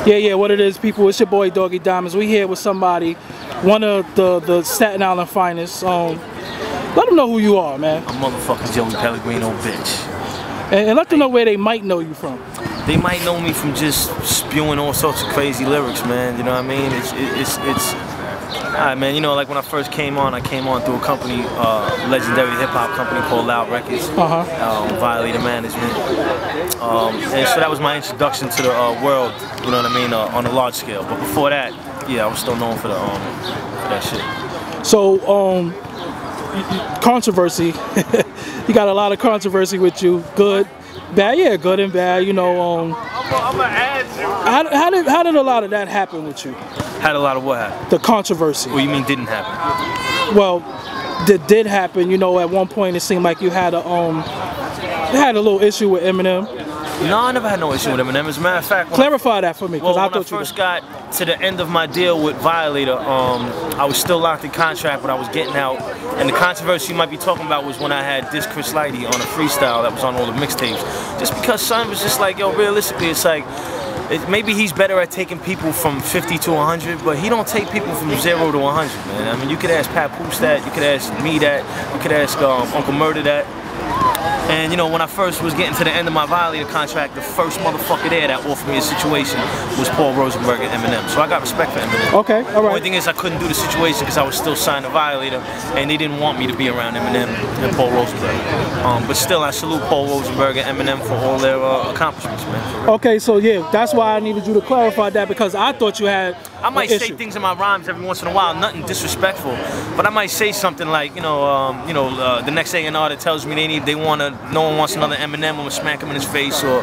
Yeah, what it is, people, it's your boy Doggie Diamonds. We here with somebody, one of the Staten Island finest. Let them know who you are, man. I'm motherfucking JoJo Pellegrino, bitch. And let them know where they might know you from. They might know me from just spewing all sorts of crazy lyrics, man. You know what I mean? It's alright, man. You know, like when I first came on, I came on through a company, legendary hip-hop company called Loud Records, Violator Management. And so that was my introduction to the world, you know what I mean, on a large scale. But before that, yeah, I was still known for that shit. So, controversy. You got a lot of controversy with you. Good, bad, yeah, good and bad. You know, how did a lot of that happen with you? Had a lot of what happened? The controversy. What do you mean didn't happen? Well, that did happen. You know, at one point it seemed like you had a little issue with Eminem. No, I never had no issue with Eminem. As a matter of fact, clarify that for me, because when I first got to the end of my deal with Violator, I was still locked in contract, but I was getting out. And the controversy you might be talking about was when I had dissed Chris Lighty on a freestyle that was on all the mixtapes. Just because son was just like, yo, realistically, it's like, maybe he's better at taking people from 50 to 100, but he don't take people from 0 to 100, man. I mean, you could ask Pat Poose that, you could ask me that, you could ask Uncle Murder that. And you know, when I first was getting to the end of my Violator contract, the first motherfucker there that offered me a situation was Paul Rosenberg and Eminem. So I got respect for Eminem. Okay, all right. The only thing is I couldn't do the situation because I was still signed to Violator, and they didn't want me to be around Eminem and Paul Rosenberg. But still, I salute Paul Rosenberg and Eminem for all their accomplishments, man. Okay, so yeah, that's why I needed you to clarify that, because I thought you had I might say things in my rhymes every once in a while, nothing disrespectful, but I might say something like, the next A&R that tells me no one wants another Eminem, I'm gonna smack him in his face, or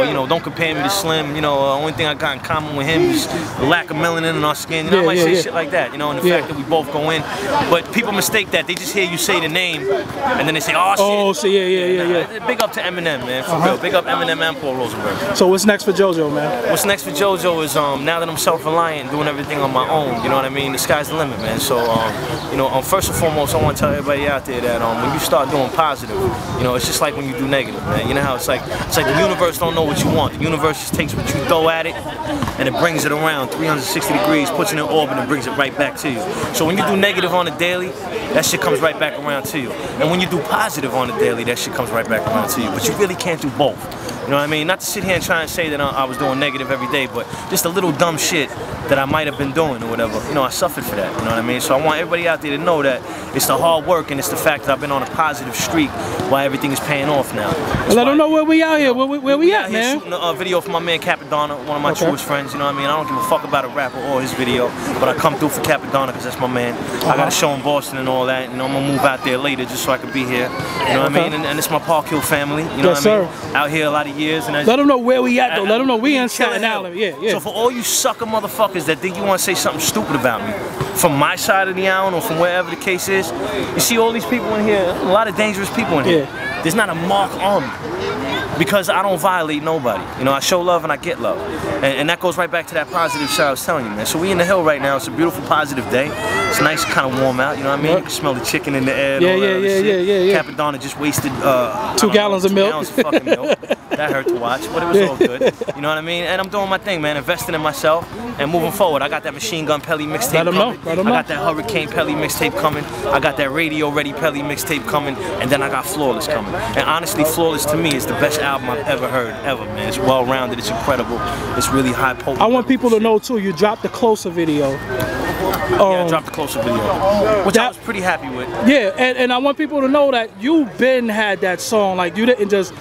you know, don't compare me to Slim. You know, only thing I got in common with him is the lack of melanin in our skin. You know, I might say shit like that. You know, and the fact that we both go in, but people mistake that. They just hear you say the name, and then they say, oh shit. Oh, so yeah. Big up to Eminem, man, for real. Big up Eminem and Paul Rosenberg. So what's next for JoJo, man? What's next for JoJo is now that I'm self-reliant, doing everything on my own. You know what I mean? The sky's the limit, man. So first and foremost, I want to tell everybody out there that when you start doing positive, you know, it's just like when you do negative, man. You know how it's like the universe don't know what you want. The universe just takes what you throw at it and it brings it around 360 degrees, puts it in orbit and brings it right back to you. So when you do negative on the daily, that shit comes right back around to you. And when you do positive on the daily, that shit comes right back around to you. But you really can't do both. You know what I mean? Not to sit here and try and say that I was doing negative every day, but just a little dumb shit that I might have been doing or whatever. You know, I suffered for that. You know what I mean? So I want everybody out there to know that it's the hard work and it's the fact that I've been on a positive streak while everything is paying off now. Let them know where we out here. Where we at, man? Shooting a video for my man Capadonna, one of my truest friends. You know what I mean? I don't give a fuck about a rapper or his video, but I come through for Capadonna because that's my man. I got a show in Boston and all that. You know, I'm gonna move out there later just so I can be here. You know what I mean? And it's my Park Hill family. You know what I mean? Out here a lot of years. And let them know where we at, though. Let them know we in Staten Island. Yeah. So for all you sucker motherfuckers that think you want to say something stupid about me, from my side of the island or from wherever the case is, you see all these people in here, a lot of dangerous people in here. There's not a mark on me because I don't violate nobody. You know, I show love and I get love. And that goes right back to that positive side I was telling you, man. So we in the hill right now. It's a beautiful, positive day. It's nice, kind of warm out. You know what I mean? You can smell the chicken in the air. Yeah. Capadonna just wasted 2 gallons of milk. 2 gallons of fucking milk. That hurt to watch, but it was all good. You know what I mean? And I'm doing my thing, man. Investing in myself and moving forward. I got that Machine Gun Pelly mixtape coming. I got that Hurricane Pelly mixtape coming. I got that Radio Ready Pelly mixtape coming. And then I got Flawless coming. And honestly, Flawless to me is the best album I've ever heard, ever, man. It's well-rounded. It's incredible. It's really high potent. I want people to know, too, you dropped the Closer video. Yeah, I dropped the Closer video, which I was pretty happy with. Yeah, and I want people to know that you've been had that song. Like, you didn't just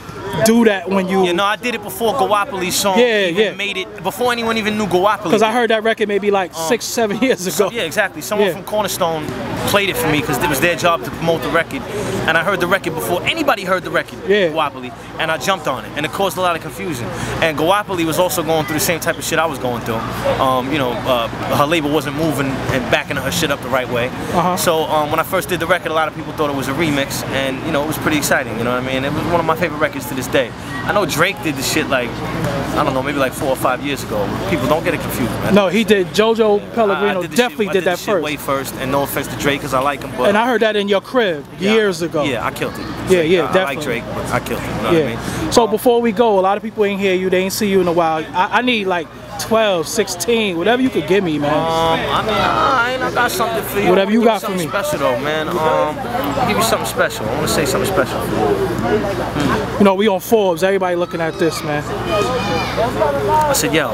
do that when you... Yeah, no, I did it before Goapoli's song made it, before anyone even knew Goapoli. Because I heard that record maybe like 6-7 years ago. Yeah, exactly. Someone from Cornerstone played it for me because it was their job to promote the record. And I heard the record before anybody heard the record, Goapoli, and I jumped on it. And it caused a lot of confusion. And Goapoli was also going through the same type of shit I was going through. Her label wasn't moving and backing her shit up the right way. So when I first did the record, a lot of people thought it was a remix. And, you know, it was pretty exciting, you know what I mean? It was one of my favorite records to this day. I know Drake did the shit like, I don't know, maybe like 4 or 5 years ago. People don't get it confused, man. No, he did. JoJo Pellegrino definitely did that first. Way first, and no offense to Drake, because I like him. But and I heard that in your crib years ago. Yeah, I killed it. Yeah, definitely. I like Drake, but I killed him. You know what I mean? So before we go, a lot of people ain't hear you. They ain't see you in a while. I need like 12, 16, whatever you could give me, man. I got something for you. Whatever you got for me. Special though, man. I'll give you something special. I want to say something special for you. You know, we on Forbes. Everybody looking at this, man. I said, yo,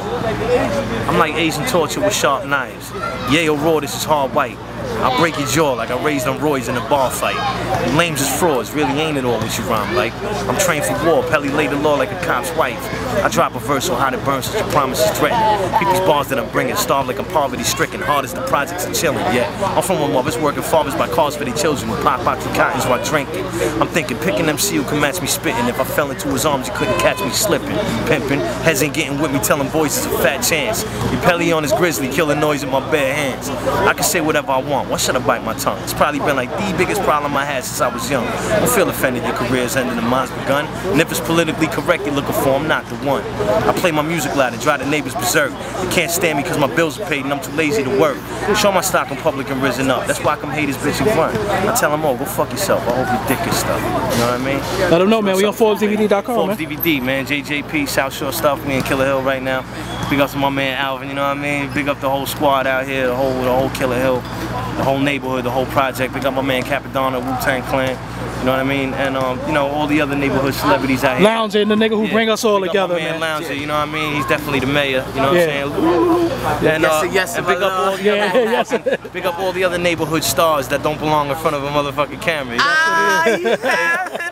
I'm like Asian torture with sharp knives. Yale raw, this is hard white. I'll break your jaw like I raised on Roy's in a bar fight. You lames as frauds, really ain't it all what you rhyme like. I'm trained for war, Pelly laid the law like a cop's wife. I drop a verse so hot it burns, such a promise is threatened. Keep these bars that I'm bringing, starved like I'm poverty stricken. Hard as the projects are chilling, yeah. I'm from a mother's working fathers by cars for their children who pop out your cottons while drinking. I'm thinking, picking MC who can match me spitting. If I fell into his arms, you couldn't catch me slipping. Pimping, heads ain't getting with me, telling boys it's a fat chance. Your Pelly on his grizzly, killing noise in my bare hands. I can say whatever I want. Why should I bite my tongue? It's probably been like the biggest problem I had since I was young. Don't feel offended, your career's ending and mine's begun. And if it's politically correct you're looking for, I'm not the one. I play my music loud and drive the neighbors berserk. You can't stand me because my bills are paid and I'm too lazy to work. Show my stock in public and risen up. That's why I come haters bitch and run. I tell them, oh, go fuck yourself. I hope your dick is stuff. You know what I mean? Let them know, man. We on FORBEZDVD.com, man. FORBEZDVD, man. JJP, South Shore stuff. We in Killer Hill right now. Big up to my man Alvin, you know what I mean? Big up the whole squad out here, the whole Killer Hill, the whole neighborhood, the whole project. Big up my man Capadonna, Wu-Tang Clan. You know what I mean? And you know, all the other neighborhood celebrities out here. Lounger and the nigga who bring us all together, man. Lounger, you know what I mean? He's definitely the mayor, you know what I'm saying? And, and big up all the other, big up all the other neighborhood stars that don't belong in front of a motherfucking camera. You know?